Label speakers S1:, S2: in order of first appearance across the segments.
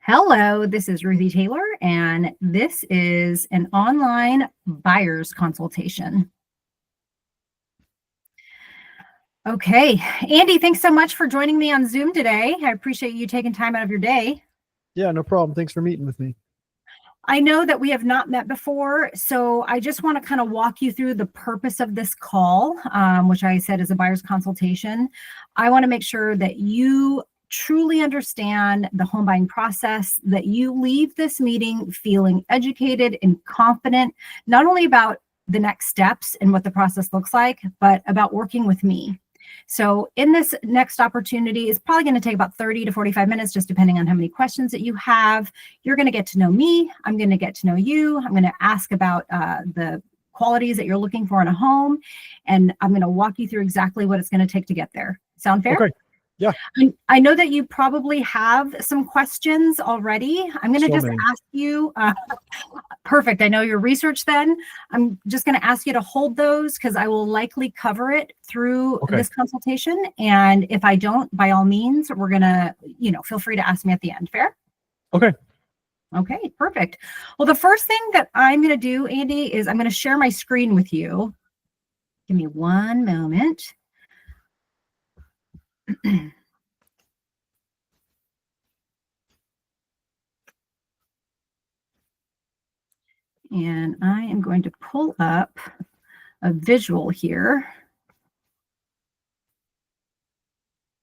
S1: Hello, this is Ruthy Taylor, and this is an online buyer's consultation. Okay, Andy, thanks so much for joining me on Zoom today. I appreciate you taking time out of your day.
S2: Yeah, no problem. Thanks for meeting with me.
S1: I know that we have not met before, so I just want to kind of walk you through the purpose of this call, which I said is a buyer's consultation. I want to make sure that you truly understand the home buying process, that you leave this meeting feeling educated and confident, not only about the next steps and what the process looks like, but about working with me. So in this next opportunity, it's probably going to take about 30 to 45 minutes, just depending on how many questions that you have. You're going to get to know me. I'm going to get to know you. I'm going to ask about the qualities that you're looking for in a home. And I'm going to walk you through exactly what it's going to take to get there. Sound fair?
S2: Okay. Yeah.
S1: I know that you probably have some questions already. I'm going to just ask you. Perfect. I know your research then. I'm just going to ask you to hold those because I will likely cover it through this consultation. And if I don't, by all means, we're going to, feel free to ask me at the end. Fair?
S2: Okay.
S1: Okay, perfect. Well, the first thing that I'm going to do, Andy, is I'm going to share my screen with you. Give me one moment. And I am going to pull up a visual here.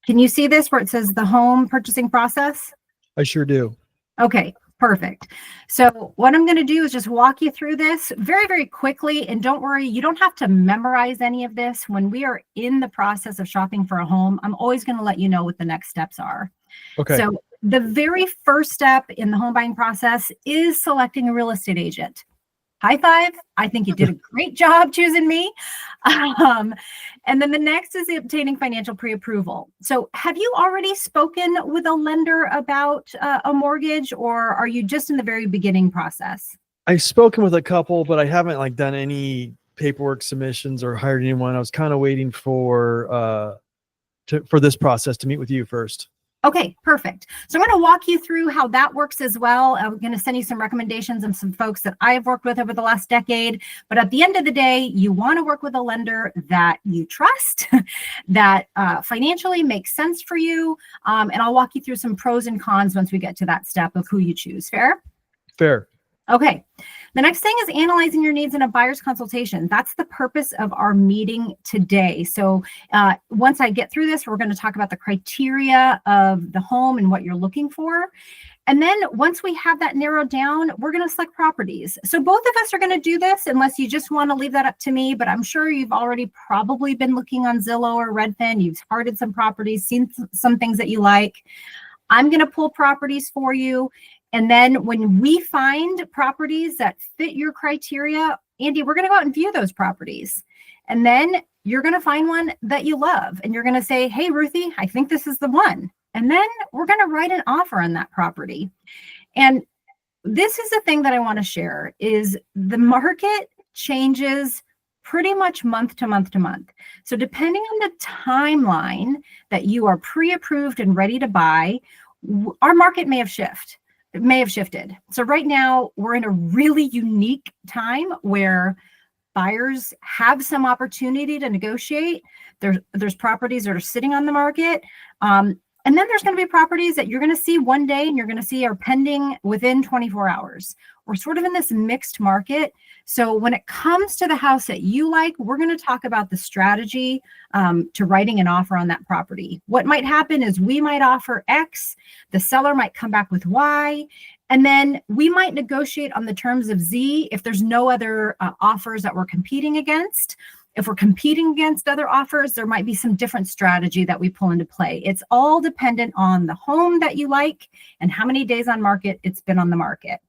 S1: Can you see this where it says the home purchasing process?
S2: I sure do.
S1: Okay, perfect. So what I'm going to do is just walk you through this very, very quickly. And don't worry, you don't have to memorize any of this. When we are in the process of shopping for a home, I'm always going to let you know what the next steps are.
S2: Okay. So
S1: the very first step in the home buying process is selecting a real estate agent. High five. I think you did a great job choosing me. And then the next is obtaining financial pre-approval. So have you already spoken with a lender about a mortgage, or are you just in the very beginning process?
S2: I've spoken with a couple, but I haven't done any paperwork submissions or hired anyone. I was kind of waiting for this process to meet with you first.
S1: Okay, perfect. So I'm going to walk you through how that works as well. I'm going to send you some recommendations of some folks that I've worked with over the last decade. But at the end of the day, you want to work with a lender that you trust, that financially makes sense for you. And I'll walk you through some pros and cons once we get to that step of who you choose. Fair?
S2: Fair.
S1: Okay. The next thing is analyzing your needs in a buyer's consultation. That's the purpose of our meeting today. So once I get through this, we're going to talk about the criteria of the home and what you're looking for. And then once we have that narrowed down, we're going to select properties. So both of us are going to do this unless you just want to leave that up to me. But I'm sure you've already probably been looking on Zillow or Redfin. You've hearted some properties, seen some things that you like. I'm going to pull properties for you. And then when we find properties that fit your criteria, Andy, we're going to go out and view those properties. And then you're going to find one that you love. And you're going to say, hey, Ruthy, I think this is the one. And then we're going to write an offer on that property. And this is the thing that I want to share is the market changes pretty much month to month to month. So depending on the timeline that you are pre-approved and ready to buy, our market may have shifted. So right now we're in a really unique time where buyers have some opportunity to negotiate. There's properties that are sitting on the market. And then there's going to be properties that you're going to see one day and you're going to see are pending within 24 hours. We're sort of in this mixed market. So when it comes to the house that you like, we're going to talk about the strategy to writing an offer on that property. What might happen is we might offer X, the seller might come back with Y, and then we might negotiate on the terms of Z if there's no other offers that we're competing against. If we're competing against other offers, there might be some different strategy that we pull into play. It's all dependent on the home that you like and how many days on market it's been on the market.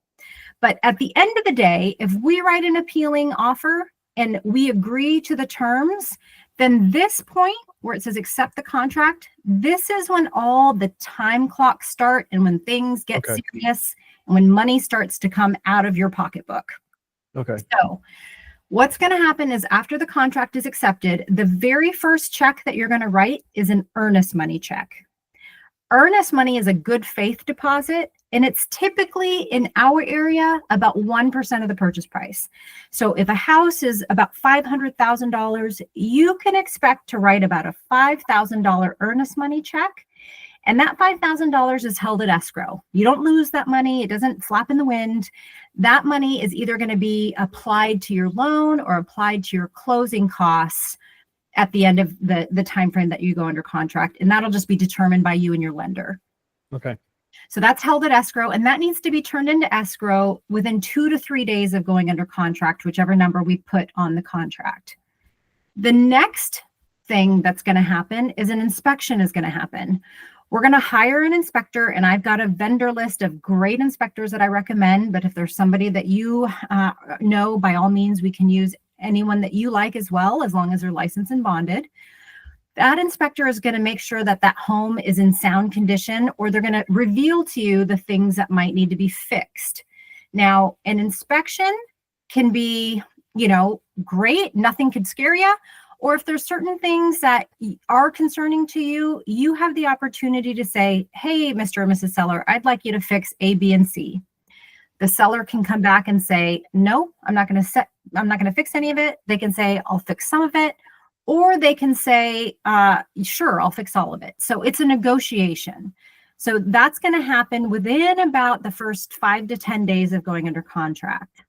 S1: But at the end of the day, if we write an appealing offer and we agree to the terms, then this point where it says accept the contract, this is when all the time clocks start and when things get serious and when money starts to come out of your pocketbook.
S2: Okay.
S1: So what's going to happen is after the contract is accepted, the very first check that you're going to write is an earnest money check. Earnest money is a good faith deposit. And it's typically in our area about 1% of the purchase price. So if a house is about $500,000, you can expect to write about a $5,000 earnest money check. And that $5,000 is held at escrow. You don't lose that money. It doesn't flap in the wind. That money is either going to be applied to your loan or applied to your closing costs at the end of the time frame that you go under contract. And that'll just be determined by you and your lender.
S2: Okay.
S1: So that's held at escrow, and that needs to be turned into escrow within 2 to 3 days of going under contract, whichever number we put on the contract. The next thing that's going to happen is an inspection is going to happen. We're going to hire an inspector, and I've got a vendor list of great inspectors that I recommend, but if there's somebody that you know, by all means, we can use anyone that you like as well, as long as they're licensed and bonded. That inspector is going to make sure that that home is in sound condition, or they're going to reveal to you the things that might need to be fixed. Now, an inspection can be, great. Nothing could scare you. Or if there's certain things that are concerning to you, you have the opportunity to say, hey, Mr. or Mrs. Seller, I'd like you to fix A, B, and C. The seller can come back and say, no, I'm not going to fix any of it. They can say, I'll fix some of it. Or they can say, sure, I'll fix all of it. So it's a negotiation. So that's going to happen within about the first 5 to 10 days of going under contract.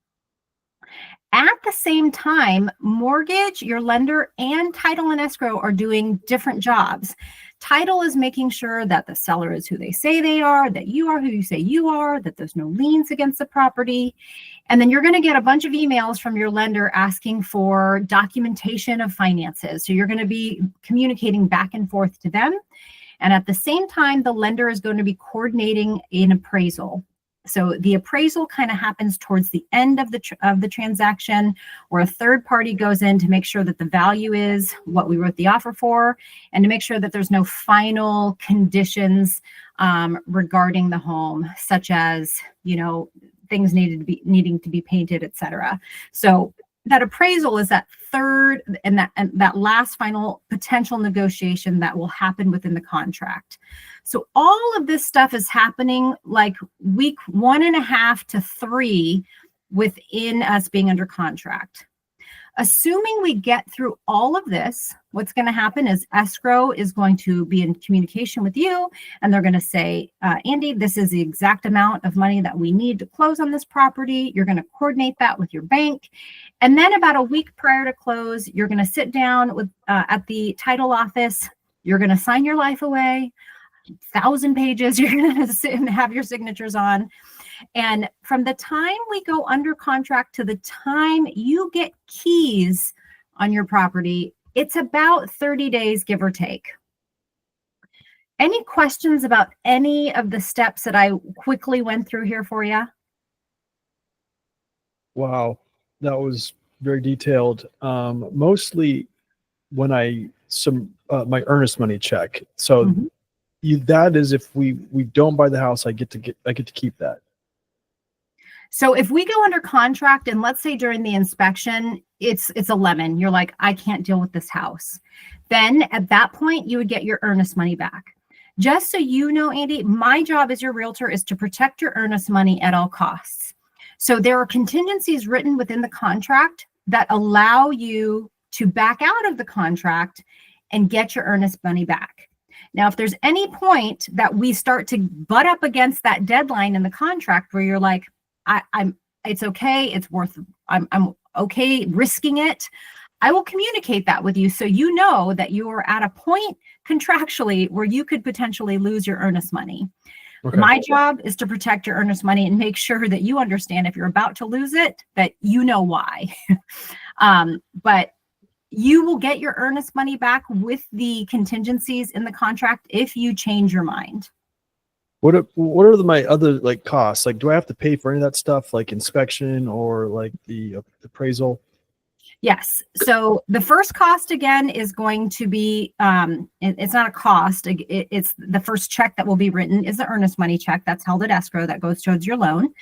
S1: At the same time, mortgage, your lender, and title and escrow are doing different jobs. Title is making sure that the seller is who they say they are, that you are who you say you are, that there's no liens against the property. And then you're going to get a bunch of emails from your lender asking for documentation of finances. So you're going to be communicating back and forth to them. And at the same time, the lender is going to be coordinating an appraisal. So the appraisal kind of happens towards the end of the transaction, where a third party goes in to make sure that the value is what we wrote the offer for, and to make sure that there's no final conditions regarding the home, such as, things needing to be painted, etc. So that appraisal is that third and that last final potential negotiation that will happen within the contract. So all of this stuff is happening like week 1.5 to 3 within us being under contract. Assuming we get through all of this, what's going to happen is escrow is going to be in communication with you, and they're going to say, Andy, this is the exact amount of money that we need to close on this property. You're going to coordinate that with your bank. And then about a week prior to close, you're going to sit down with at the title office. You're going to sign your life away, 1,000 pages. You're going to sit and have your signatures on. And from the time we go under contract to the time you get keys on your property, it's about 30 days, give or take. Any questions about any of the steps that I quickly went through here for you?
S2: Wow, that was very detailed. Mostly when my earnest money check. So that is if we don't buy the house, I get to keep that.
S1: So if we go under contract, and let's say during the inspection, it's a lemon, you're like, I can't deal with this house. Then at that point, you would get your earnest money back. Just so you know, Andy, my job as your realtor is to protect your earnest money at all costs. So there are contingencies written within the contract that allow you to back out of the contract and get your earnest money back. Now, if there's any point that we start to butt up against that deadline in the contract where you're like, it's okay, I'm okay risking it, I will communicate that with you so you know that you are at a point contractually where you could potentially lose your earnest money. Okay. My job is to protect your earnest money and make sure that you understand if you're about to lose it, that you know why. But you will get your earnest money back with the contingencies in the contract if you change your mind.
S2: What are my other costs? Do I have to pay for any of that stuff, like inspection or like the appraisal?
S1: Yes. So the first cost again is going to be, it's not a cost. It's the first check that will be written is the earnest money check that's held at escrow that goes towards your loan.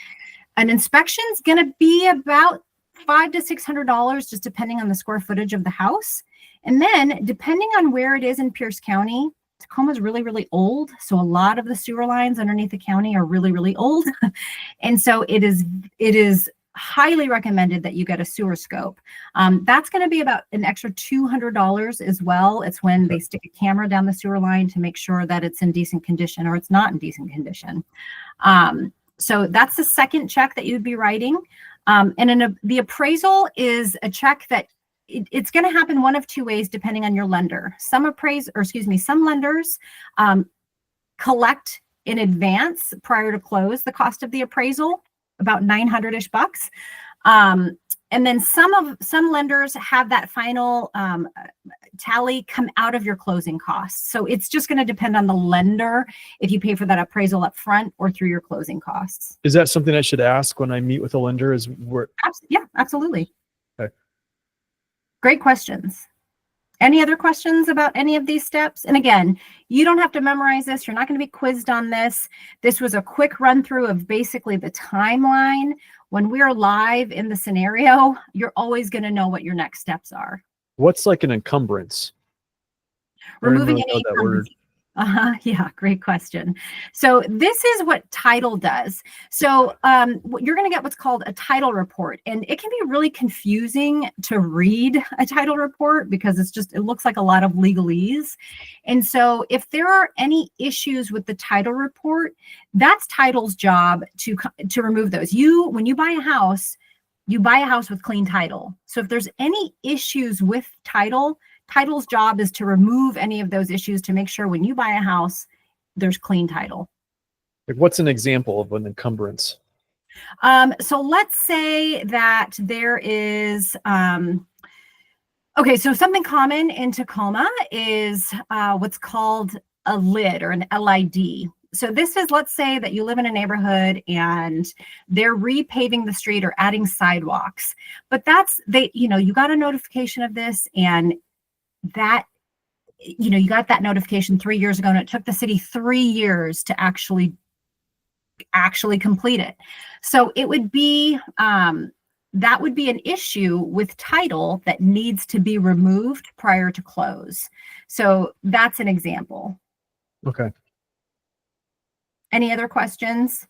S1: An inspection is going to be about $500 to $600, just depending on the square footage of the house. And then depending on where it is in Pierce County, Tacoma is really, really old. So a lot of the sewer lines underneath the county are really, really old. And so it is highly recommended that you get a sewer scope. That's going to be about an extra $200 as well. It's when they stick a camera down the sewer line to make sure that it's in decent condition or it's not in decent condition. So that's the second check that you'd be writing. The appraisal is a check that it's going to happen one of two ways depending on your lender. Some lenders collect in advance prior to close the cost of the appraisal, about $900-ish bucks. And then some lenders have that final tally come out of your closing costs. So it's just going to depend on the lender if you pay for that appraisal up front or through your closing costs.
S2: Is that something I should ask when I meet with a lender?
S1: Yeah, absolutely.
S2: Okay.
S1: Great questions. Any other questions about any of these steps? And again, you don't have to memorize this. You're not going to be quizzed on this. This was a quick run through of basically the timeline. When we're live in the scenario, you're always going to know what your next steps are.
S2: What's like an encumbrance?
S1: Removing any
S2: word.
S1: Yeah, great question. So this is what title does. So you're going to get what's called a title report, and it can be really confusing to read a title report because it looks like a lot of legalese. And so if there are any issues with the title report, that's title's job to remove those. When you buy a house with clean title. So if there's any issues with title's job is to remove any of those issues to make sure when you buy a house, there's clean title.
S2: Like what's an example of an encumbrance?
S1: So let's say that there is, so something common in Tacoma is what's called a LID or an LID. So this is, let's say that you live in a neighborhood and they're repaving the street or adding sidewalks, but you got a notification of this, and that you got that notification 3 years ago, and it took the city 3 years to actually complete it. So it would be that would be an issue with title that needs to be removed prior to close. So that's an example.
S2: Okay.
S1: Any other questions?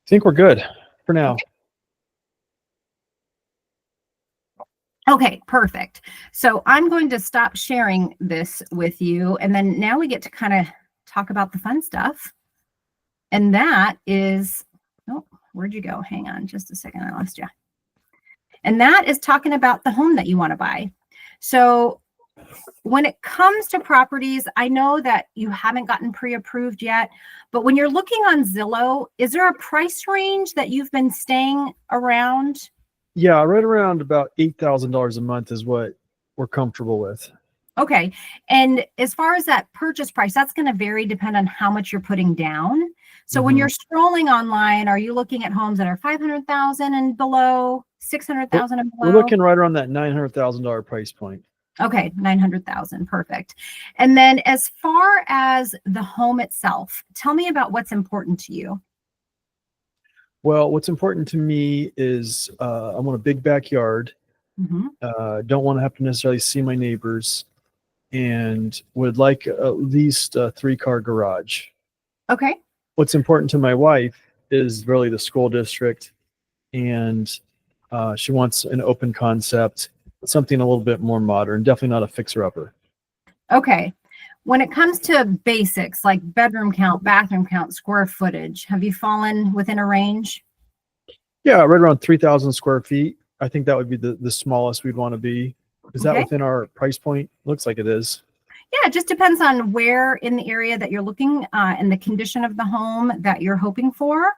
S2: I think we're good for now.
S1: Okay, perfect. So I'm going to stop sharing this with you. And then now we get to kind of talk about the fun stuff. And that is, where'd you go? Hang on just a second. I lost you. And that is talking about the home that you want to buy. So when it comes to properties, I know that you haven't gotten pre-approved yet, but when you're looking on Zillow, is there a price range that you've been staying around?
S2: Yeah, right around about $8,000 a month is what we're comfortable with.
S1: Okay. And as far as that purchase price, that's going to vary depending on how much you're putting down. So when you're scrolling online, are you looking at homes that are $500,000 and below, $600,000 and below?
S2: We're looking right around that $900,000 price point.
S1: Okay, 900,000. Perfect. And then as far as the home itself, tell me about what's important to you.
S2: Well, what's important to me is I want a big backyard. Don't want to have to necessarily see my neighbors, and would like at least a 3-car garage.
S1: Okay.
S2: What's important to my wife is really the school district, and she wants an open concept, something a little bit more modern, definitely not a fixer-upper.
S1: Okay. When it comes to basics like bedroom count, bathroom count, square footage, have you fallen within a range?
S2: Yeah, right around 3,000 square feet. I think that would be the smallest we'd want to be. Is that within our price point? Looks like it is.
S1: Yeah, it just depends on where in the area that you're looking and the condition of the home that you're hoping for.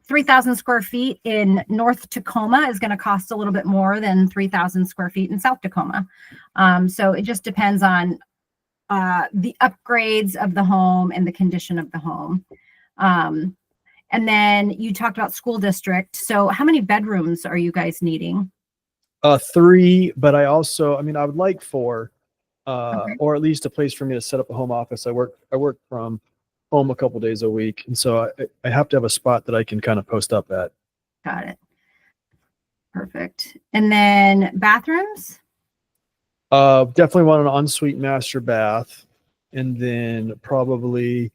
S1: 3,000 square feet in North Tacoma is going to cost a little bit more than 3,000 square feet in South Tacoma. So it just depends on the upgrades of the home and the condition of the home. And then you talked about school district. So how many bedrooms are you guys needing?
S2: 3, but I would like 4, or at least a place for me to set up a home office. I work from home a couple days a week, and so I have to have a spot that I can kind of post up at.
S1: Got it. Perfect. And then bathrooms?
S2: Definitely want an ensuite master bath, and then probably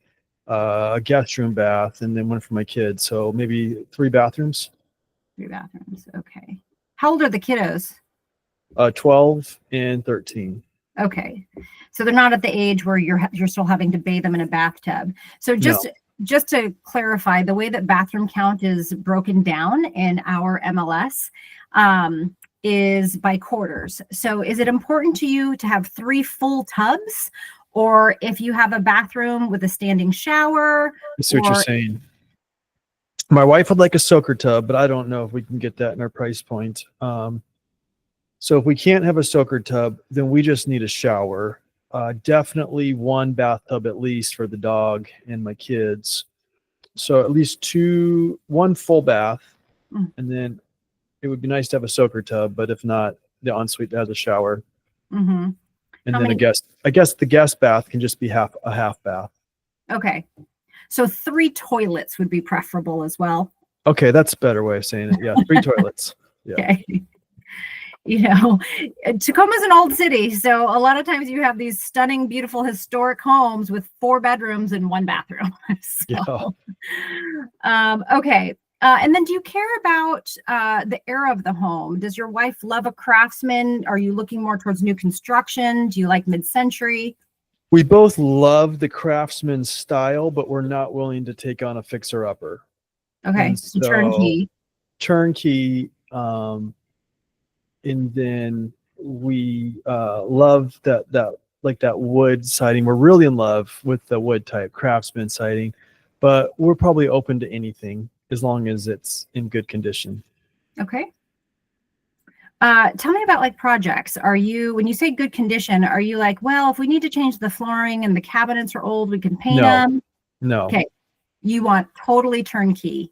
S2: a guest room bath, and then one for my kids. So maybe 3 bathrooms.
S1: 3 bathrooms. Okay. How old are the kiddos?
S2: 12 and 13.
S1: Okay. So they're not at the age where you're still having to bathe them in a bathtub. So just to clarify, the way that bathroom count is broken down in our MLS is by quarters. So is it important to you to have 3 full tubs, or if you have a bathroom with a standing shower?
S2: I see what you're saying. My wife would like a soaker tub, but I don't know if we can get that in our price point. So if we can't have a soaker tub, then we just need a shower. Definitely 1 bathtub at least for the dog and my kids. So at least 1 full bath, and then it would be nice to have a soaker tub, but if not, the ensuite has a shower.
S1: Mm-hmm.
S2: And then I guess the guest bath can just be a half bath.
S1: Okay. So 3 toilets would be preferable as well.
S2: Okay, that's a better way of saying it. Yeah, 3 toilets. Yeah.
S1: Okay. You know, Tacoma's an old city, so a lot of times you have these stunning, beautiful, historic homes with 4 bedrooms and 1 bathroom. So, yeah. Okay. And then do you care about the era of the home? Does your wife love a craftsman? Are you looking more towards new construction? Do you like mid-century?
S2: We both love the craftsman style, but we're not willing to take on a fixer-upper.
S1: Okay, so turnkey.
S2: Turnkey. And then we love that like that wood siding. We're really in love with the wood type craftsman siding, but we're probably open to anything as long as it's in good condition.
S1: Okay. Tell me about like projects. When you say good condition, are you like, well, if we need to change the flooring and the cabinets are old, we can paint them? No. Okay. You want totally turnkey.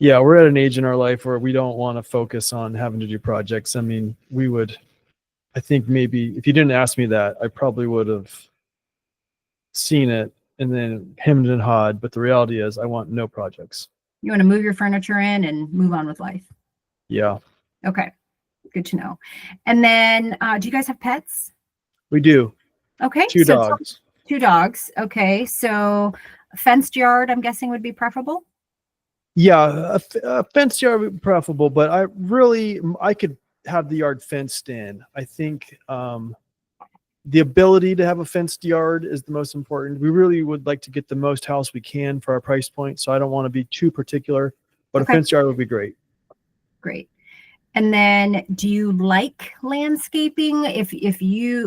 S2: Yeah, we're at an age in our life where we don't want to focus on having to do projects. I mean, I think maybe if you didn't ask me that, I probably would have seen it and then hemmed and hawed. But the reality is I want no projects.
S1: You want to move your furniture in and move on with life.
S2: Yeah.
S1: Okay. Good to know. And then do you guys have pets?
S2: We do.
S1: Okay.
S2: 2 dogs.
S1: 2 dogs. Okay. So a fenced yard, I'm guessing, would be preferable?
S2: Yeah, a fenced yard would be preferable, but I could have the yard fenced in. I think the ability to have a fenced yard is the most important. We really would like to get the most house we can for our price point, so I don't want to be too particular, but okay. A fenced yard would be great. Great.
S1: And then do you like landscaping?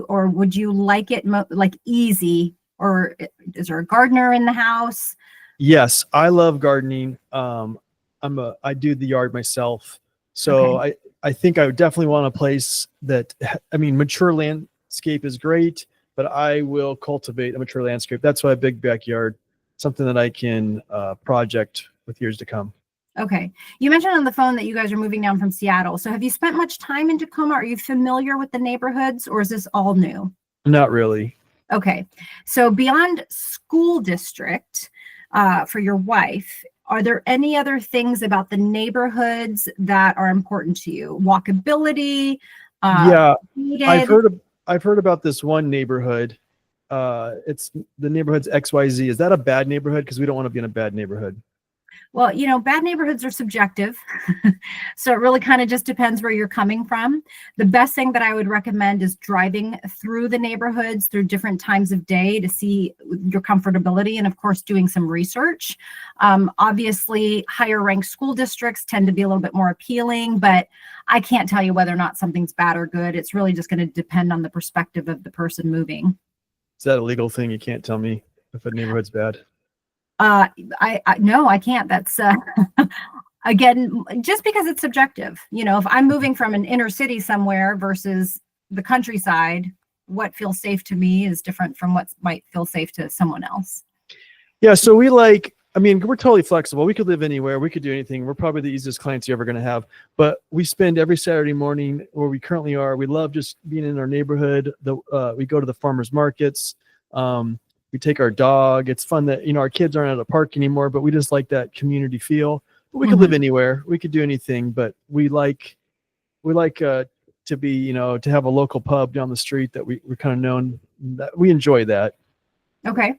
S1: Or would you like it like easy, or is there a gardener in the house?
S2: Yes, I love gardening. I do the yard myself. So okay. I think I would definitely want a place that, mature landscape is great, but I will cultivate a mature landscape. That's why a big backyard, something that I can project with years to come.
S1: Okay. You mentioned on the phone that you guys are moving down from Seattle. So have you spent much time in Tacoma? Are you familiar with the neighborhoods, or is this all new?
S2: Not really.
S1: Okay. So beyond school district, for your wife, are there any other things about the neighborhoods that are important to you? Walkability?
S2: Yeah, I've heard about this one neighborhood. It's the neighborhood's XYZ. Is that a bad neighborhood? Because we don't want to be in a bad neighborhood.
S1: Well, bad neighborhoods are subjective. So it really kind of just depends where you're coming from. The best thing that I would recommend is driving through the neighborhoods through different times of day to see your comfortability, and of course, doing some research. Obviously, higher ranked school districts tend to be a little bit more appealing, but I can't tell you whether or not something's bad or good. It's really just going to depend on the perspective of the person moving.
S2: Is that a legal thing? You can't tell me if a neighborhood's bad?
S1: No, I can't. That's again, just because it's subjective. If I'm moving from an inner city somewhere versus the countryside, what feels safe to me is different from what might feel safe to someone else.
S2: Yeah. So we're totally flexible. We could live anywhere. We could do anything. We're probably the easiest clients you're ever going to have, but we spend every Saturday morning where we currently are. We love just being in our neighborhood. We go to the farmers markets. We take our dog. It's fun that, our kids aren't at a park anymore, but we just like that community feel. But we could live anywhere. We could do anything, but we like to be, you know, to have a local pub down the street that we're kind of known that we enjoy that.
S1: Okay.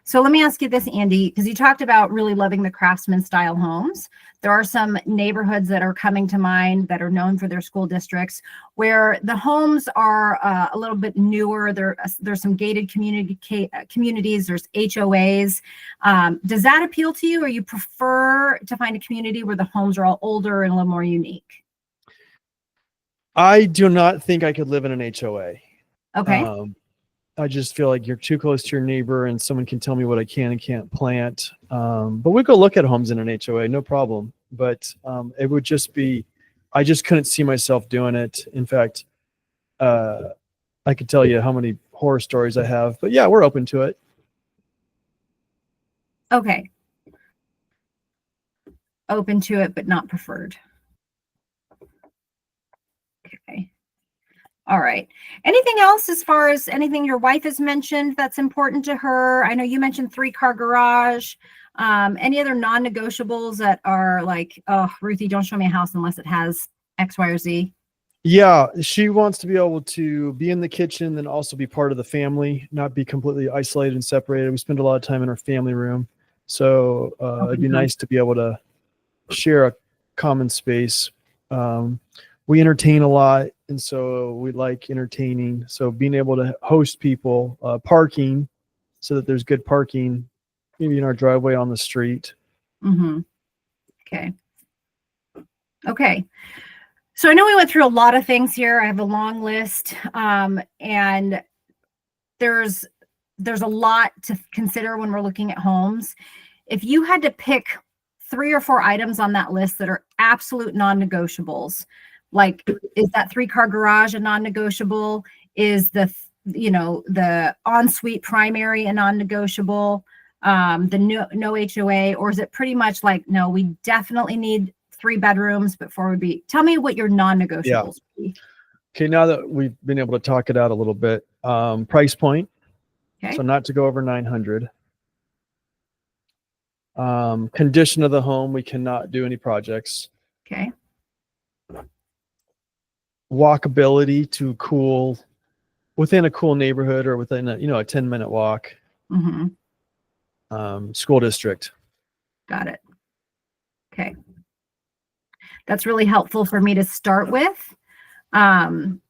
S1: So let me ask you this, Andy, because you talked about really loving the craftsman style homes. There are some neighborhoods that are coming to mind that are known for their school districts where the homes are a little bit newer. There's some gated communities, there's HOAs. Does that appeal to you, or you prefer to find a community where the homes are all older and a little more unique?
S2: I do not think I could live in an HOA.
S1: Okay.
S2: I just feel like you're too close to your neighbor and someone can tell me what I can and can't plant. But we go look at homes in an HOA, no problem. But it would just be, I just couldn't see myself doing it. In fact, I could tell you how many horror stories I have, but yeah, we're open to it.
S1: Okay. Open to it, but not preferred. Okay. All right. Anything else as far as anything your wife has mentioned that's important to her? I know you mentioned 3-car garage. Any other non-negotiables that are like, oh, Ruthy, don't show me a house unless it has X, Y, or Z?
S2: Yeah, she wants to be able to be in the kitchen and also be part of the family, not be completely isolated and separated. We spend a lot of time in our family room. So it'd be nice to be able to share a common space. We entertain a lot, and so we like entertaining. So being able to host people, parking, so that there's good parking, maybe in our driveway on the street.
S1: Mm-hmm. Okay. Okay. So I know we went through a lot of things here. I have a long list, and there's a lot to consider when we're looking at homes. If you had to pick 3 or 4 items on that list that are absolute non-negotiables, like, is that 3-car garage a non-negotiable? Is the ensuite primary a non-negotiable? The no HOA, or is it pretty much like, no, we definitely need 3 bedrooms before we be? Tell me what your non-negotiables would be.
S2: Okay, now that we've been able to talk it out a little bit, price point.
S1: Okay.
S2: So not to go over 900. Condition of the home, we cannot do any projects.
S1: Okay.
S2: Walkability to within a cool neighborhood or within a 10-minute walk.
S1: Mm-hmm.
S2: School district.
S1: Got it. Okay. That's really helpful for me to start with. On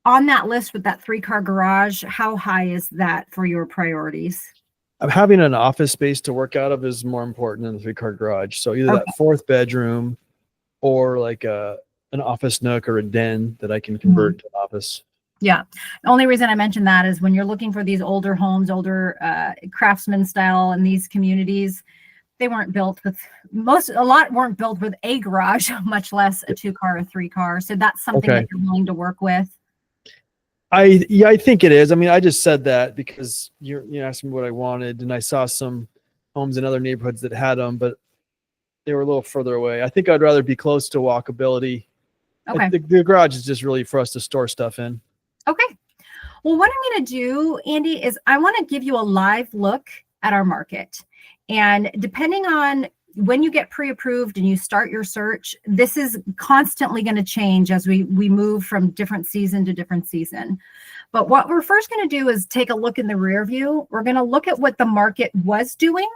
S1: that list with that 3-car garage, how high is that for your priorities?
S2: Having an office space to work out of is more important than the 3-car garage. So either that 4th bedroom or like an office nook or a den that I can convert to an office. Yeah.
S1: The only reason I mentioned that is when you're looking for these older homes, older craftsman style in these communities, they weren't built with a lot weren't built with a garage, much less a 2-car or 3-car. So that's something that you're willing to work with.
S2: I think it is. I mean, I just said that because you asked me what I wanted, and I saw some homes in other neighborhoods that had them, but they were a little further away. I think I'd rather be close to walkability.
S1: Okay.
S2: The garage is just really for us to store stuff in.
S1: Okay. Well, what I'm going to do, Andy, is I want to give you a live look at our market. And depending on when you get pre-approved and you start your search, this is constantly going to change as we move from different season to different season. But what we're first going to do is take a look in the rear view. We're going to look at what the market was doing.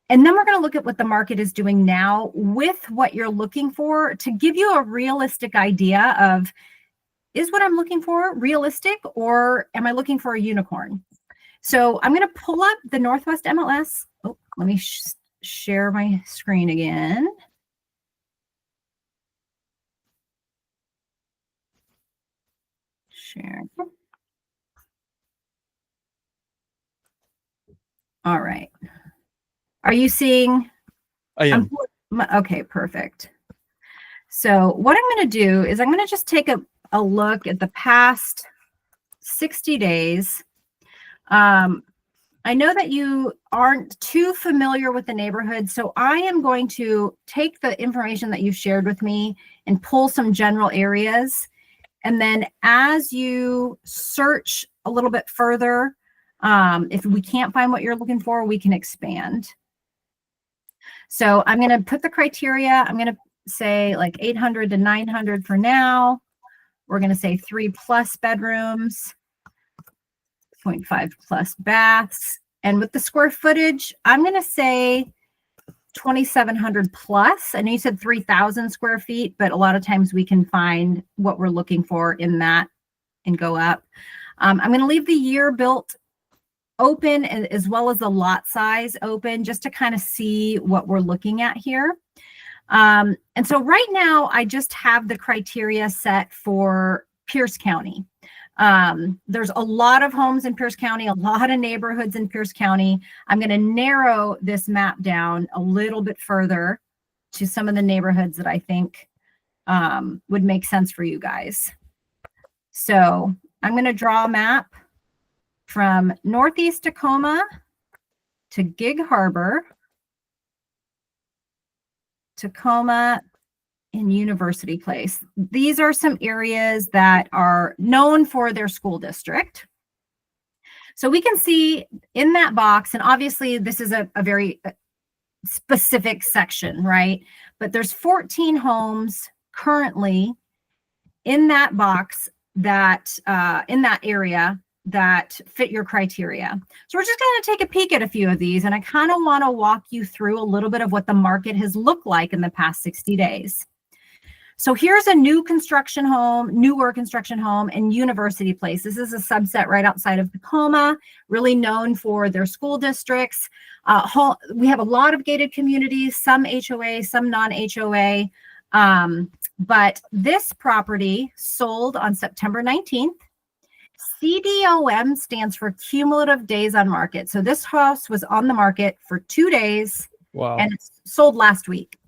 S1: And then we're going to look at what the market is doing now with what you're looking for to give you a realistic idea of, is what I'm looking for realistic, or am I looking for a unicorn? So I'm going to pull up the Northwest MLS. Oh, let me share my screen again. Share. All right. Are you seeing?
S2: I am.
S1: Okay, perfect. So what I'm going to do is I'm going to just take a look at the past 60 days. I know that you aren't too familiar with the neighborhood, so I am going to take the information that you shared with me and pull some general areas. And then as you search a little bit further, if we can't find what you're looking for, we can expand. So I'm going to put the criteria. I'm going to say like 800 to 900 for now. We're going to say 3+ bedrooms, 0.5 plus baths. And with the square footage, I'm going to say 2,700 plus. I know you said 3,000 square feet, but a lot of times we can find what we're looking for in that and go up. I'm going to leave the year built open as well as the lot size open just to kind of see what we're looking at here. And so right now I just have the criteria set for Pierce County. There's a lot of homes in Pierce County, a lot of neighborhoods in Pierce County. I'm going to narrow this map down a little bit further to some of the neighborhoods that I think would make sense for you guys. So I'm going to draw a map from Northeast Tacoma to Gig Harbor, Tacoma, and University Place. These are some areas that are known for their school district. So we can see in that box, and obviously this is a very specific section, right? But there's 14 homes currently in that box that in that area that fit your criteria. So we're just going to take a peek at a few of these, and I kind of want to walk you through a little bit of what the market has looked like in the past 60 days. So here's a newer construction home in University Place. This is a subset right outside of Tacoma, really known for their school districts. We have a lot of gated communities, some HOA, some non-HOA. But this property sold on September 19th. CDOM stands for cumulative days on market. So this house was on the market for 2 days.
S2: Wow.
S1: And it sold last week.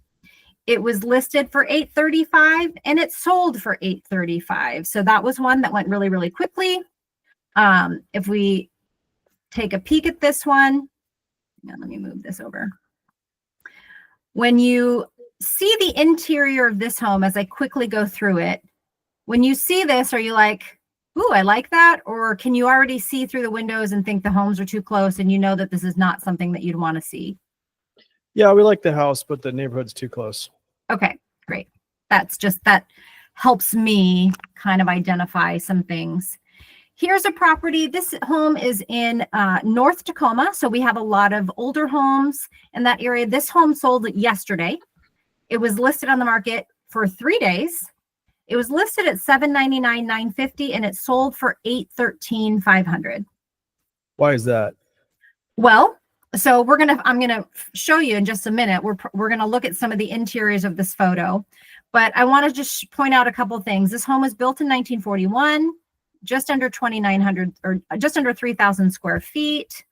S1: It was listed for $835 and it sold for $835. So that was one that went really, really quickly. If we take a peek at this one, let me move this over. When you see the interior of this home, as I quickly go through it, when you see this, are you like, ooh, I like that? Or can you already see through the windows and think the homes are too close and you know that this is not something that you'd want to see?
S2: Yeah, we like the house, but the neighborhood's too close.
S1: Okay, great. That helps me kind of identify some things. Here's a property. This home is in North Tacoma. So we have a lot of older homes in that area. This home sold yesterday. It was listed on the market for 3 days. It was listed at $799,950 and it sold for $813,500.
S2: Why is that?
S1: Well, so I'm gonna show you in just a minute. We're gonna look at some of the interiors of this photo, but I want to just point out a couple things. This home was built in 1941, just under 2,900 or just under 3,000 square feet.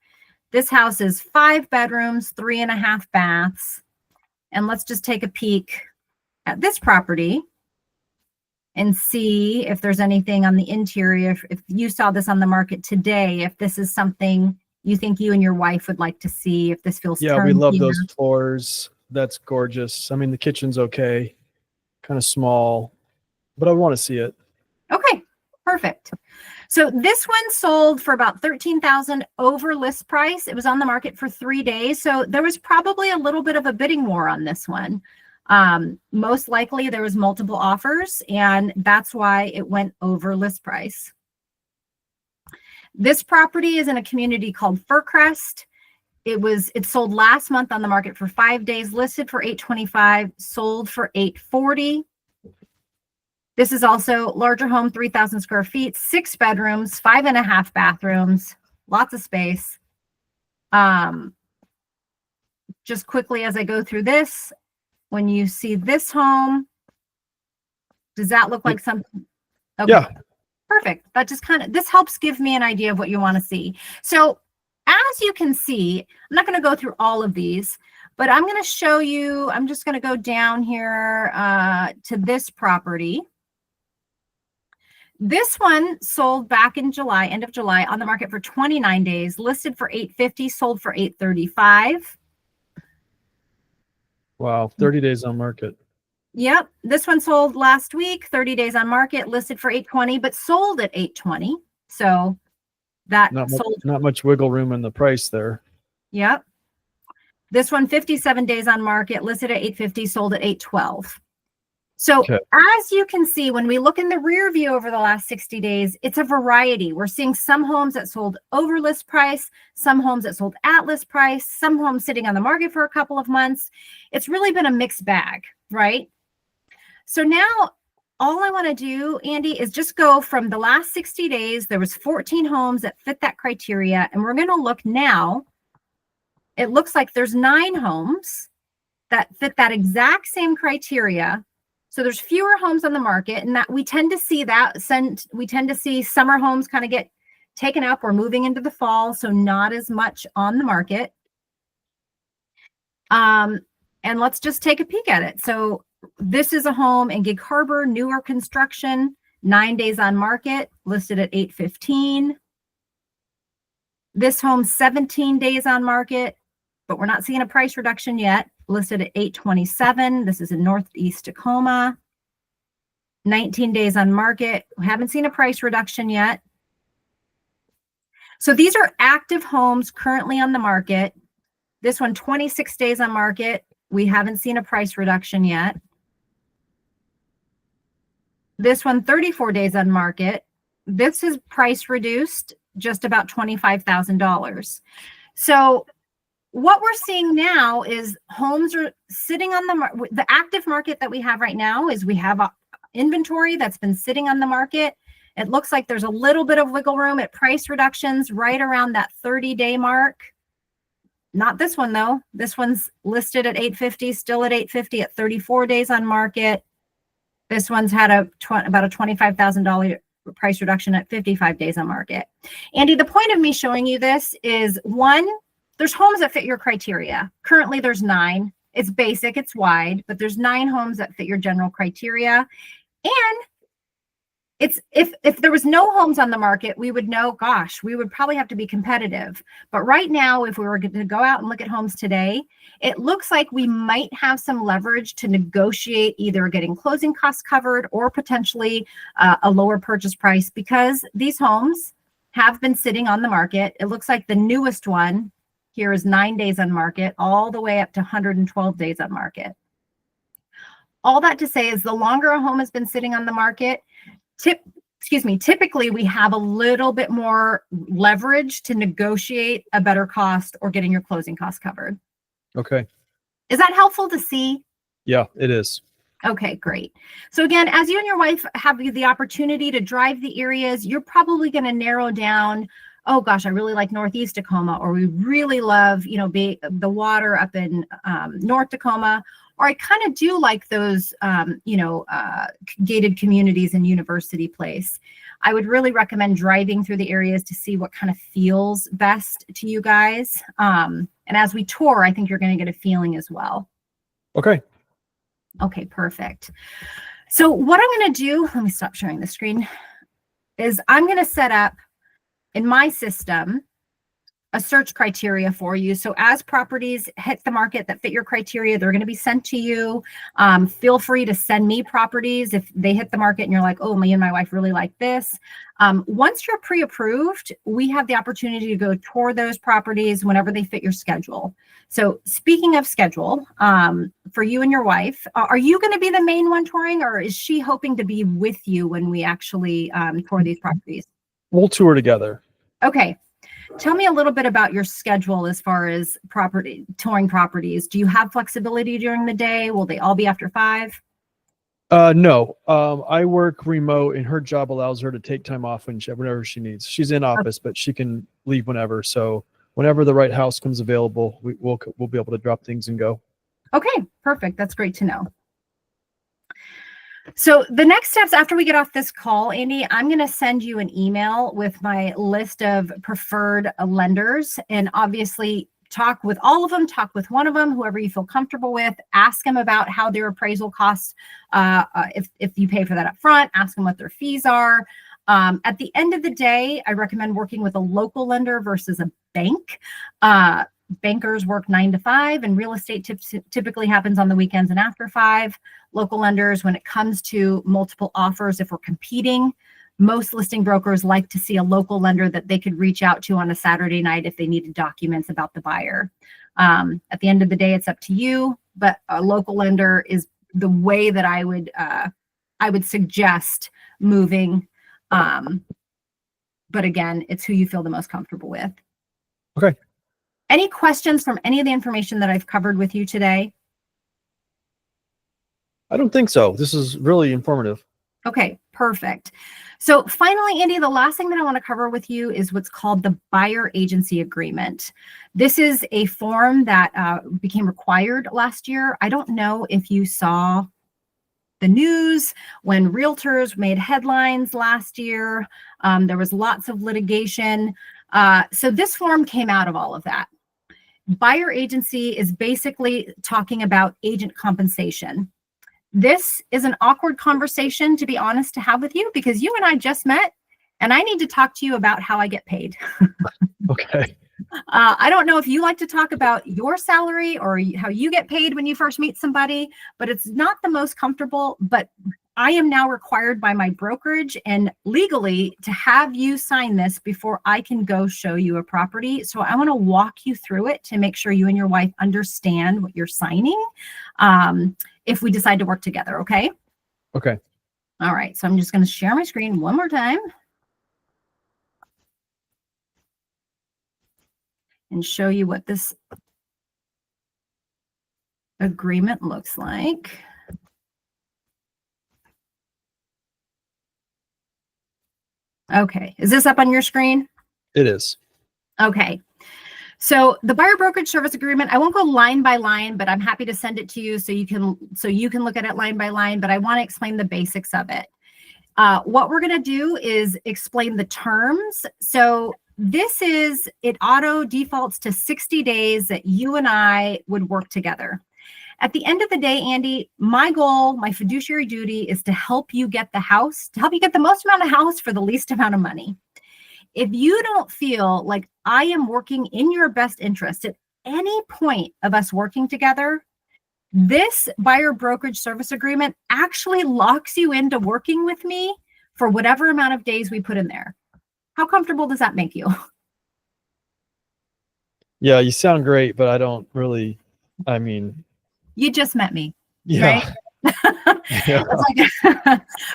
S1: This house is 5 bedrooms, 3.5 baths. And let's just take a peek at this property and see if there's anything on the interior. If you saw this on the market today, if this is something you think you and your wife would like to see, if this feels
S2: Yeah, we love those floors. That's gorgeous. I mean, the kitchen's okay, kind of small, but I want to see it.
S1: Okay, perfect. So this one sold for about $13,000 over list price. It was on the market for 3 days. So there was probably a little bit of a bidding war on this one. Most likely there was multiple offers, and that's why it went over list price. This property is in a community called Fircrest. It sold last month on the market for 5 days, listed for $825, sold for $840. This is also larger home, 3,000 square feet, 6 bedrooms, 5.5 bathrooms, lots of space. Just quickly as I go through this, when you see this home, does that look like something? Okay.
S2: Yeah.
S1: Perfect. That just this helps give me an idea of what you want to see. So as you can see, I'm not going to go through all of these, but I'm going to show you, I'm just going to go down here to this property. This one sold back in July, end of July, on the market for 29 days, listed for $850, sold for $835.
S2: Wow, 30 days on market.
S1: Yep, this one sold last week, 30 days on market, listed for $820, but sold at $820. So that sold.
S2: Not much wiggle room in the price there.
S1: Yep. This one, 57 days on market, listed at $850, sold at $812. So
S2: Okay.
S1: as you can see, when we look in the rear view over the last 60 days, it's a variety. We're seeing some homes that sold over list price, some homes that sold at list price, some homes sitting on the market for a couple of months. It's really been a mixed bag, right? So now all I want to do, Andy, is just go from the last 60 days. There was 14 homes that fit that criteria. And we're going to look now. It looks like there's 9 homes that fit that exact same criteria. So there's fewer homes on the market, and that we tend to see summer homes kind of get taken up. We're moving into the fall, so not as much on the market. And let's just take a peek at it. So this is a home in Gig Harbor, newer construction, 9 days on market, listed at $815. This home, 17 days on market, but we're not seeing a price reduction yet, listed at $827. This is in Northeast Tacoma. 19 days on market. We haven't seen a price reduction yet. So these are active homes currently on the market. This one, 26 days on market. We haven't seen a price reduction yet. This one, 34 days on market. This is price reduced, just about $25,000. So what we're seeing now is homes are sitting on the active market that we have right now is we have a inventory that's been sitting on the market. It looks like there's a little bit of wiggle room at price reductions right around that 30-day mark. Not this one though. This one's listed at $850, still at $850 at 34 days on market. This one's had about a $25,000 price reduction at 55 days on market. Andy, the point of me showing you this is, one, there's homes that fit your criteria. Currently, there's 9. It's basic, it's wide, but there's 9 homes that fit your general criteria. And it's if there was no homes on the market, we would know, gosh, we would probably have to be competitive. But right now, if we were going to go out and look at homes today, it looks like we might have some leverage to negotiate either getting closing costs covered or potentially a lower purchase price, because these homes have been sitting on the market. It looks like the newest one here is 9 days on market, all the way up to 112 days on market. All that to say is the longer a home has been sitting on the market, typically we have a little bit more leverage to negotiate a better cost or getting your closing costs covered.
S2: Okay.
S1: Is that helpful to see?
S2: Yeah, it is.
S1: Okay, great. So again, as you and your wife have the opportunity to drive the areas, you're probably going to narrow down, oh gosh, I really like Northeast Tacoma, or we really love, the water up in North Tacoma, or I kind of do like those, gated communities in University Place. I would really recommend driving through the areas to see what kind of feels best to you guys. And as we tour, I think you're going to get a feeling as well.
S2: Okay.
S1: Okay, perfect. So what I'm going to do, let me stop sharing the screen, is I'm going to set up in my system a search criteria for you. So as properties hit the market that fit your criteria, they're going to be sent to you. Feel free to send me properties if they hit the market and you're like, oh, me and my wife really like this. Once you're pre-approved, we have the opportunity to go tour those properties whenever they fit your schedule. So speaking of schedule, for you and your wife, are you going to be the main one touring, or is she hoping to be with you when we actually tour these properties?
S2: We'll tour together.
S1: Okay. Tell me a little bit about your schedule as far as touring properties. Do you have flexibility during the day? Will they all be after 5?
S2: No. I work remote, and her job allows her to take time off whenever she needs. She's in office, but she can leave whenever. So whenever the right house comes available, we'll be able to drop things and go.
S1: Okay, perfect. That's great to know. So the next steps after we get off this call, Andy, I'm going to send you an email with my list of preferred lenders, and obviously talk with all of them, talk with one of them, whoever you feel comfortable with, ask them about how their appraisal costs, if you pay for that up front, ask them what their fees are. At the end of the day, I recommend working with a local lender versus a bank. Bankers work 9 to 5, and real estate typically happens on the weekends and after 5. Local lenders, when it comes to multiple offers, if we're competing, most listing brokers like to see a local lender that they could reach out to on a Saturday night if they needed documents about the buyer. At the end of the day, it's up to you, but a local lender is the way that I would suggest moving. But again, it's who you feel the most comfortable with.
S2: Okay.
S1: Any questions from any of the information that I've covered with you today?
S2: I don't think so. This is really informative.
S1: Okay, perfect. So finally, Andy, the last thing that I want to cover with you is what's called the buyer agency agreement. This is a form that became required last year. I don't know if you saw the news when realtors made headlines last year. There was lots of litigation. So this form came out of all of that. Buyer agency is basically talking about agent compensation. This is an awkward conversation, to be honest, to have with you, because you and I just met and I need to talk to you about how I get paid.
S2: Okay.
S1: I don't know if you like to talk about your salary or how you get paid when you first meet somebody, but it's not the most comfortable. But I am now required by my brokerage and legally to have you sign this before I can go show you a property. So I want to walk you through it to make sure you and your wife understand what you're signing if we decide to work together. Okay.
S2: Okay.
S1: All right. So I'm just going to share my screen one more time and show you what this agreement looks like. Okay, is this up on your screen?
S2: It is.
S1: Okay, so the buyer brokerage service agreement, I won't go line by line, but I'm happy to send it to you so you can look at it line by line, but I want to explain the basics of it. What we're going to do is explain the terms. So it auto defaults to 60 days that you and I would work together. At the end of the day, Andy, my goal, my fiduciary duty is to help you get the house, to help you get the most amount of house for the least amount of money. If you don't feel like I am working in your best interest at any point of us working together, this buyer brokerage service agreement actually locks you into working with me for whatever amount of days we put in there. How comfortable does that make you?
S2: Yeah, you sound great, but I don't really, I mean.
S1: You just met me,
S2: Yeah.
S1: right?
S2: Yeah.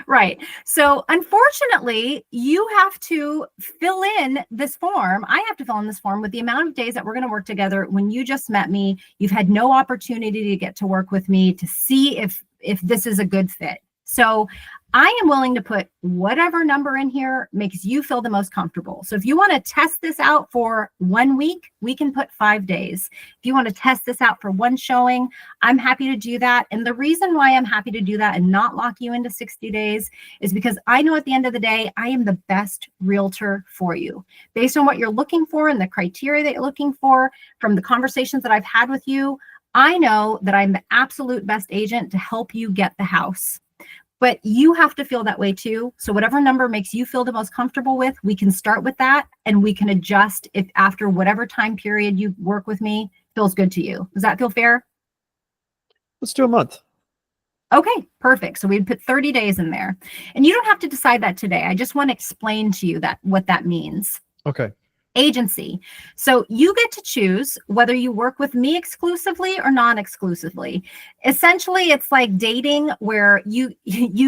S1: Right. So unfortunately, you have to fill in this form. I have to fill in this form with the amount of days that we're going to work together. When you just met me, you've had no opportunity to get to work with me to see if this is a good fit. So I am willing to put whatever number in here makes you feel the most comfortable. So if you want to test this out for 1 week, we can put 5 days. If you want to test this out for one showing, I'm happy to do that. And the reason why I'm happy to do that and not lock you into 60 days is because I know at the end of the day, I am the best realtor for you. Based on what you're looking for and the criteria that you're looking for from the conversations that I've had with you, I know that I'm the absolute best agent to help you get the house. But you have to feel that way too. So whatever number makes you feel the most comfortable with, we can start with that and we can adjust if after whatever time period you work with me feels good to you. Does that feel fair?
S2: Let's do a month.
S1: Okay, perfect. So we'd put 30 days in there. And you don't have to decide that today. I just want to explain to you what that means.
S2: Okay.
S1: Agency. So you get to choose whether you work with me exclusively or non-exclusively. Essentially, it's like dating where you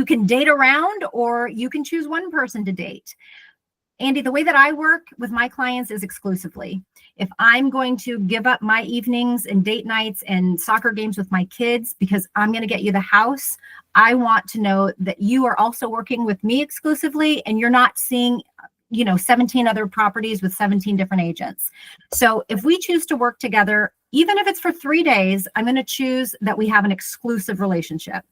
S1: can date around or you can choose one person to date. Andy, the way that I work with my clients is exclusively. If I'm going to give up my evenings and date nights and soccer games with my kids because I'm going to get you the house, I want to know that you are also working with me exclusively and you're not seeing 17 other properties with 17 different agents. So if we choose to work together, even if it's for 3 days, I'm going to choose that we have an exclusive relationship.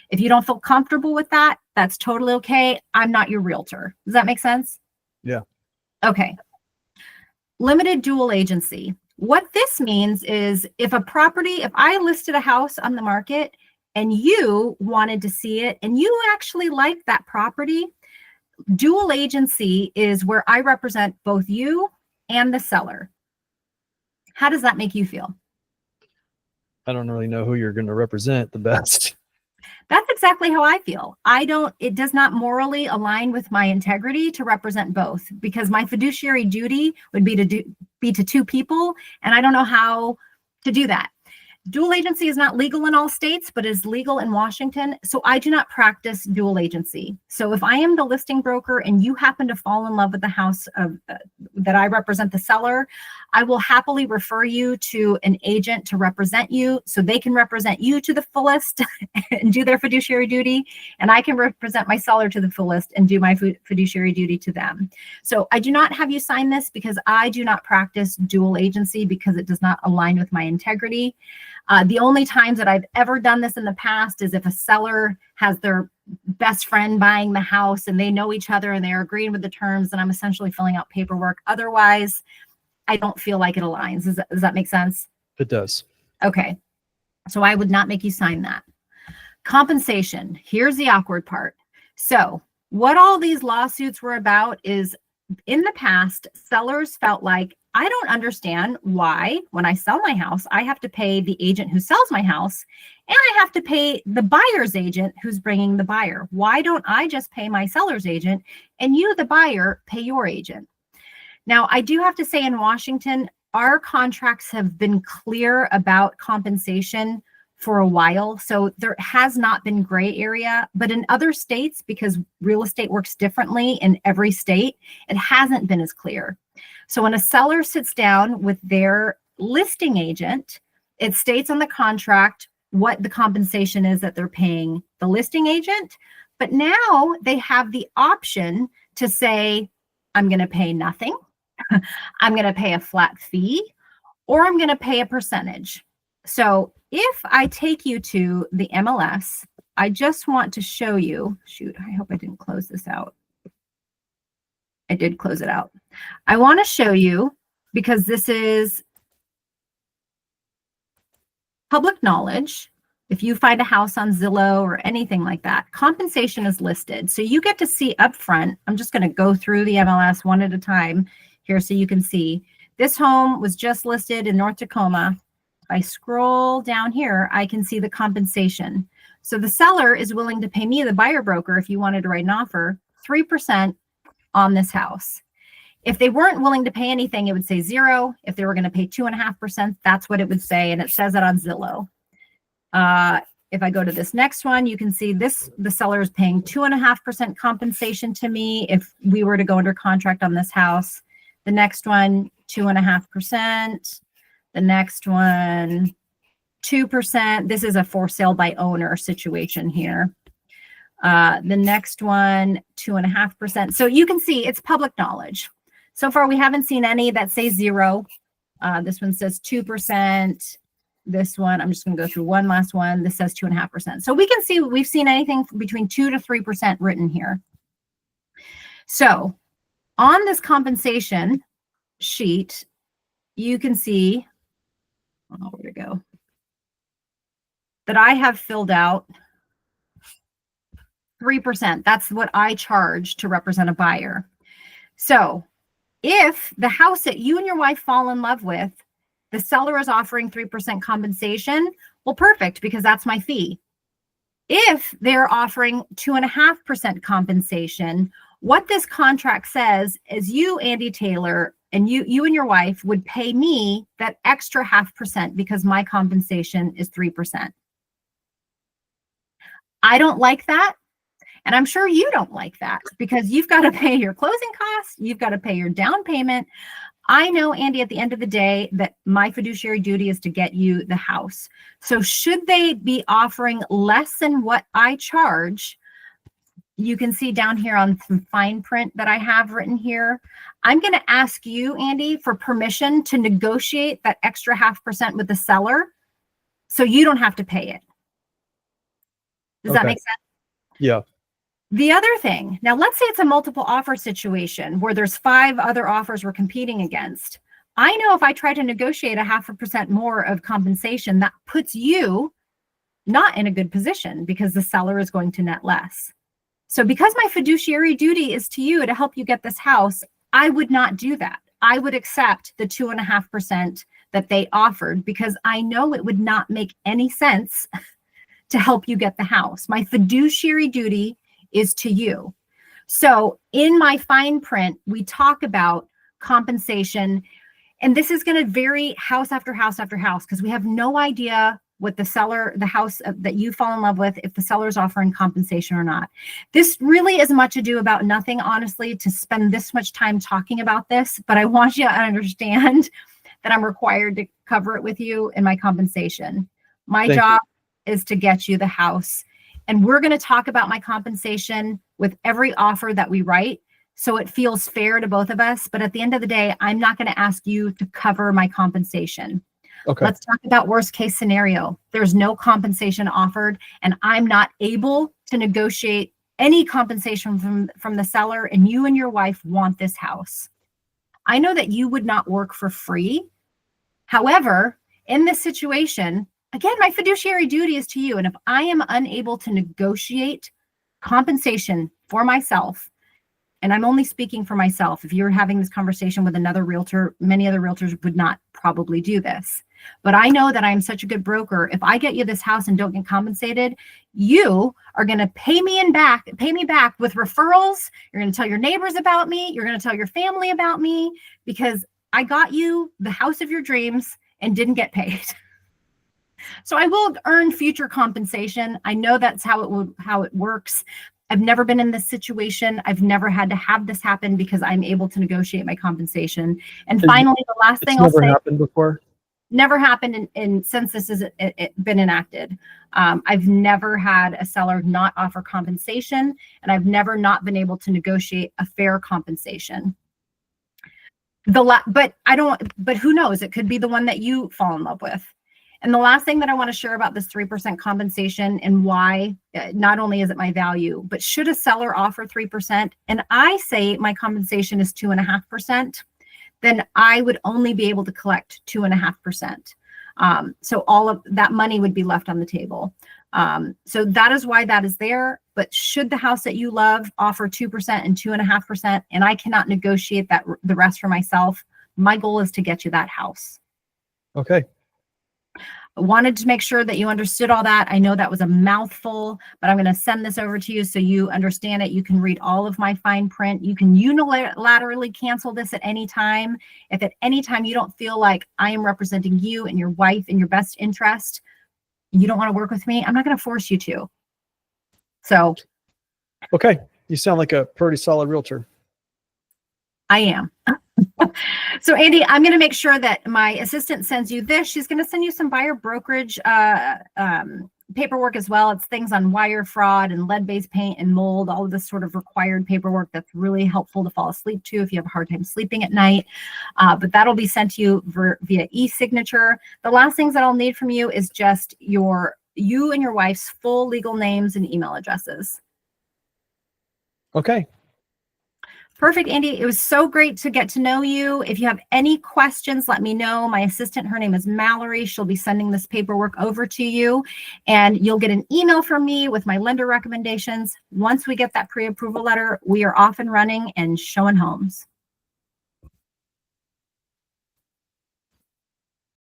S1: If you don't feel comfortable with that, that's totally okay. I'm not your realtor. Does that make sense?
S2: Yeah.
S1: Okay. Limited dual agency. What this means is if I listed a house on the market and you wanted to see it and you actually like that property, dual agency is where I represent both you and the seller. How does that make you feel?
S2: I don't really know who you're going to represent the best.
S1: That's exactly how I feel. It does not morally align with my integrity to represent both because my fiduciary duty would be to two people and I don't know how to do that. Dual agency is not legal in all states, but is legal in Washington. So I do not practice dual agency. So if I am the listing broker and you happen to fall in love with the house of that I represent the seller, I will happily refer you to an agent to represent you so they can represent you to the fullest and do their fiduciary duty. And I can represent my seller to the fullest and do my fiduciary duty to them. So I do not have you sign this because I do not practice dual agency because it does not align with my integrity. The only times that I've ever done this in the past is if a seller has their best friend buying the house and they know each other and they're agreeing with the terms, and I'm essentially filling out paperwork. Otherwise, I don't feel like it aligns. Does that make sense?
S2: It does.
S1: Okay. So I would not make you sign that. Compensation. Here's the awkward part. So what all these lawsuits were about is in the past, sellers felt like, I don't understand why when I sell my house, I have to pay the agent who sells my house and I have to pay the buyer's agent who's bringing the buyer. Why don't I just pay my seller's agent and you, the buyer, pay your agent? Now, I do have to say in Washington, our contracts have been clear about compensation for a while. So there has not been gray area, but in other states, because real estate works differently in every state, it hasn't been as clear. So when a seller sits down with their listing agent, it states on the contract what the compensation is that they're paying the listing agent. But now they have the option to say, I'm going to pay nothing, I'm going to pay a flat fee, or I'm going to pay a percentage. So if I take you to the MLS, I just want to show you, shoot, I hope I didn't close this out. I did close it out. I want to show you, because this is public knowledge. If you find a house on Zillow or anything like that, compensation is listed. So you get to see up front. I'm just going to go through the MLS one at a time here so you can see. This home was just listed in North Tacoma. If I scroll down here, I can see the compensation. So the seller is willing to pay me, the buyer broker, if you wanted to write an offer, 3% on this house. If they weren't willing to pay anything, it would say 0. If they were going to pay 2.5%, that's what it would say. And it says that on Zillow. If I go to this next one, you can see this, the seller is paying 2.5% compensation to me if we were to go under contract on this house. The next one, 2.5%. The next one, 2%. This is a for sale by owner situation here. The next one, 2.5%. So you can see it's public knowledge. So far, we haven't seen any that say 0. This one says 2%. This one, I'm just going to go through one last one. This says 2.5%. So we can see we've seen anything between 2 to 3% written here. So on this compensation sheet, you can see, oh, where to go, that I have filled out 3%. That's what I charge to represent a buyer. So if the house that you and your wife fall in love with, the seller is offering 3% compensation, well, perfect, because that's my fee. If they're offering 2.5% compensation, what this contract says is you, Andy Taylor, and you and your wife would pay me that extra 0.5% because my compensation is 3%. I don't like that. And I'm sure you don't like that because you've got to pay your closing costs. You've got to pay your down payment. I know, Andy, at the end of the day, that my fiduciary duty is to get you the house. So should they be offering less than what I charge, you can see down here on some fine print that I have written here, I'm going to ask you, Andy, for permission to negotiate that extra 0.5% with the seller so you don't have to pay it. Does that make sense? Yeah. The other thing, now let's say it's a multiple offer situation where there's 5 other offers we're competing against. I know if I try to negotiate 0.5% more of compensation, that puts you not in a good position because the seller is going to net less. So because my fiduciary duty is to you to help you get this house, I would not do that. I would accept the 2.5% that they offered because I know it would not make any sense to help you get the house. My fiduciary duty is to you. So in my fine print, we talk about compensation And this is going to vary house after house after house, because we have no idea what the house that you fall in love with, if the seller's offering compensation or not. This really is much ado about nothing, honestly, to spend this much time talking about this, but I want you to understand that I'm required to cover it with you in my compensation. My job is to get you the house. And we're going to talk about my compensation with every offer that we write, so it feels fair to both of us. But at the end of the day, I'm not going to ask you to cover my compensation.
S2: Okay.
S1: Let's talk about worst case scenario. There's no compensation offered, and I'm not able to negotiate any compensation from the seller, and you and your wife want this house. I know that you would not work for free. However, in this situation, again, my fiduciary duty is to you. And if I am unable to negotiate compensation for myself, and I'm only speaking for myself, if you're having this conversation with another realtor, many other realtors would not probably do this. But I know that I'm such a good broker. If I get you this house and don't get compensated, you are going to pay me back with referrals. You're going to tell your neighbors about me. You're going to tell your family about me, because I got you the house of your dreams and didn't get paid. So I will earn future compensation. I know that's how it works. I've never been in this situation. I've never had to have this happen, because I'm able to negotiate my compensation. And finally, the last thing I'll say.
S2: Never happened before?
S1: Never happened since this has been enacted. I've never had a seller not offer compensation, and I've never not been able to negotiate a fair compensation. But who knows? It could be the one that you fall in love with. And the last thing that I want to share about this 3% compensation and why, not only is it my value, but should a seller offer 3%, and I say my compensation is 2.5%, then I would only be able to collect 2.5%. So all of that money would be left on the table. So that is why that is there. But should the house that you love offer 2% and 2.5%, and I cannot negotiate the rest for myself, my goal is to get you that house.
S2: Okay.
S1: I wanted to make sure that you understood all that. I know that was a mouthful, but I'm going to send this over to you so you understand it. You can read all of my fine print. You can unilaterally cancel this at any time. If at any time you don't feel like I am representing you and your wife in your best interest, you don't want to work with me, I'm not going to force you to. So.
S2: Okay. You sound like a pretty solid realtor.
S1: I am. So Andy, I'm going to make sure that my assistant sends you this. She's going to send you some buyer brokerage paperwork as well. It's things on wire fraud and lead-based paint and mold, all of this sort of required paperwork that's really helpful to fall asleep to if you have a hard time sleeping at night. But that'll be sent to you via e-signature. The last things that I'll need from you is just you and your wife's full legal names and email addresses.
S2: Okay.
S1: Perfect, Andy. It was so great to get to know you. If you have any questions, let me know. My assistant, her name is Mallory. She'll be sending this paperwork over to you, and you'll get an email from me with my lender recommendations. Once we get that pre-approval letter, we are off and running and showing homes.